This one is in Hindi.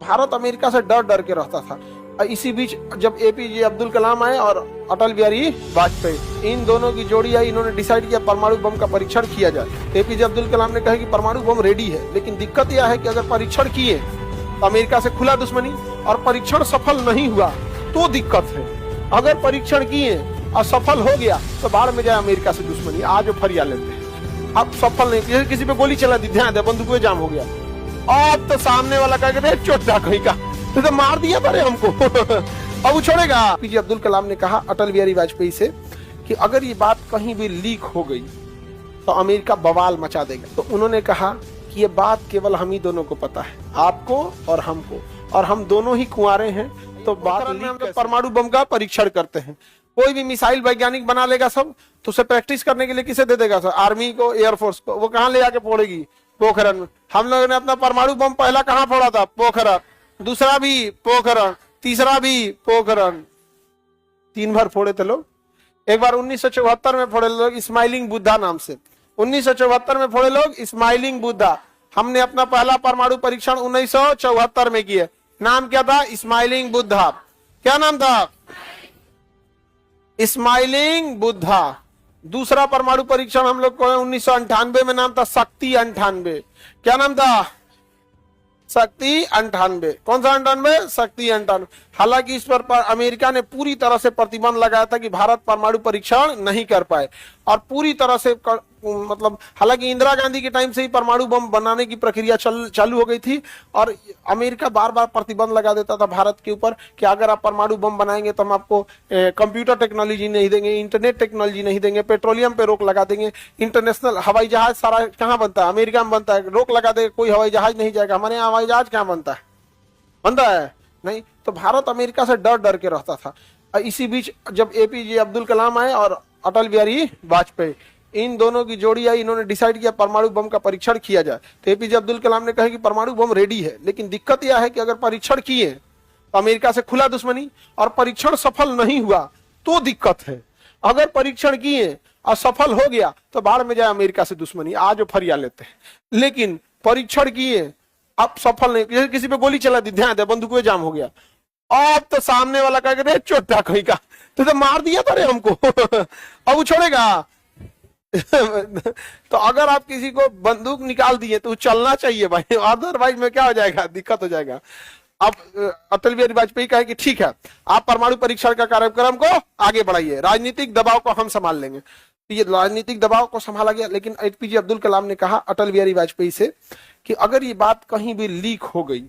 भारत अमेरिका से डर डर के रहता था। इसी बीच जब एपीजे अब्दुल कलाम आए और अटल बिहारी वाजपेयी, इन दोनों की जोड़ी आई, इन्होंने डिसाइड किया परमाणु बम का परीक्षण किया जाए। एपीजे अब्दुल कलाम ने कहा कि परमाणु बम रेडी है, लेकिन दिक्कत यह है कि अगर परीक्षण किए तो अमेरिका से खुला दुश्मनी, और परीक्षण सफल नहीं हुआ तो दिक्कत है। अगर परीक्षण किए और सफल हो गया तो बाढ़ में जाए अमेरिका से दुश्मनी। आज फरिया लेते हैं, अब सफल नहीं, किसी पे गोली चला दी, ध्यान दे, बंदूक में जाम हो गया, अब तो सामने वाला कह चोटा कहीं का तो मार दिया परे हमको अब वो छोड़ेगा। पीजे अब्दुल कलाम ने कहा अटल बिहारी वाजपेयी से कि अगर ये बात कहीं भी लीक हो गई तो अमेरिका बवाल मचा देगा। तो उन्होंने कहा कि ये बात केवल हम ही दोनों को पता है, आपको और हमको, और हम दोनों ही कुंवारे हैं, तो बात में हम तो परमाणु बम का परीक्षण करते हैं। कोई भी मिसाइल वैज्ञानिक बना लेगा सब, तो उसे प्रैक्टिस करने के लिए किसे दे देगा सर? आर्मी को, एयरफोर्स को। वो कहाँ ले जाके फोड़ेगी? पोखरण में। हम लोगों ने अपना परमाणु बम पहला कहाँ फोड़ा था? पोखरण। दूसरा भी पोखरण, तीसरा भी पोखरण, 3 बार फोड़े थे लोग। एक बार 1974 में फोड़े लोग स्माइलिंग बुद्धा नाम से, 1974 में फोड़े लोग स्माइलिंग बुद्धा। हमने अपना पहला परमाणु परीक्षण 1974 में किया। नाम क्या था? स्माइलिंग बुद्धा। क्या नाम था? स्माइलिंग बुद्धा। दूसरा परमाणु परीक्षण हम लोग को 1998 में, नाम था शक्ति 98। क्या नाम था? शक्ति 98। कौन सा 98? शक्ति 98। हालांकि इस पर अमेरिका ने पूरी तरह से प्रतिबंध लगाया था कि भारत परमाणु परीक्षण नहीं कर पाए, और पूरी तरह से मतलब हालांकि इंदिरा गांधी के टाइम से ही परमाणु बम बनाने की प्रक्रिया चालू हो गई थी, और अमेरिका बार बार प्रतिबंध लगा देता था भारत के ऊपर कि अगर आप परमाणु बम बनाएंगे तो हम आपको कंप्यूटर टेक्नोलॉजी नहीं देंगे, इंटरनेट टेक्नोलॉजी नहीं देंगे, पेट्रोलियम पे रोक लगा देंगे, इंटरनेशनल हवाई जहाज सारा कहाँ बनता है? अमेरिका में बनता है, रोक लगा देगा, कोई हवाई जहाज नहीं जाएगा। हमारे यहाँ हवाई जहाज कहाँ बनता है? बनता है नहीं। तो भारत अमेरिका से डर डर के रहता था। इसी बीच जब एपीजे अब्दुल कलाम आए और अटल बिहारी वाजपेयी, इन दोनों की जोड़ी आई, इन्होंने डिसाइड किया परमाणु बम का परीक्षण किया जाए। तो एपीजे अब्दुल कलाम ने कहा कि परमाणु बम रेडी है, लेकिन दिक्कत यह है कि अगर परीक्षण किए तो अमेरिका से खुला दुश्मनी, और परीक्षण सफल नहीं हुआ तो दिक्कत है। अगर परीक्षण किए और सफल हो गया तो बाढ़ में जाए अमेरिका से दुश्मनी। आज फरिया लेते हैं, लेकिन परीक्षण किए अब सफल नहीं, किसी पे गोली चला दी, ध्यान दे, बंदूक में जाम हो गया, अब तो सामने वाला कह चोटा कहीं का तो मार दिया था रे हमको अब वो छोड़ेगा तो अगर आप किसी को बंदूक निकाल दिए तो चलना चाहिए भाई, अदरवाइज में क्या हो जाएगा? दिक्कत हो जाएगा। अब अटल बिहारी वाजपेयी कहे कि ठीक है, आप परमाणु परीक्षण का कार्यक्रम को आगे बढ़ाइए, राजनीतिक दबाव को हम संभाल लेंगे। तो ये राजनीतिक दबाव को संभाला गया, लेकिन एपीजे अब्दुल कलाम ने कहा अटल बिहारी वाजपेयी से कि अगर ये बात कहीं भी लीक हो गई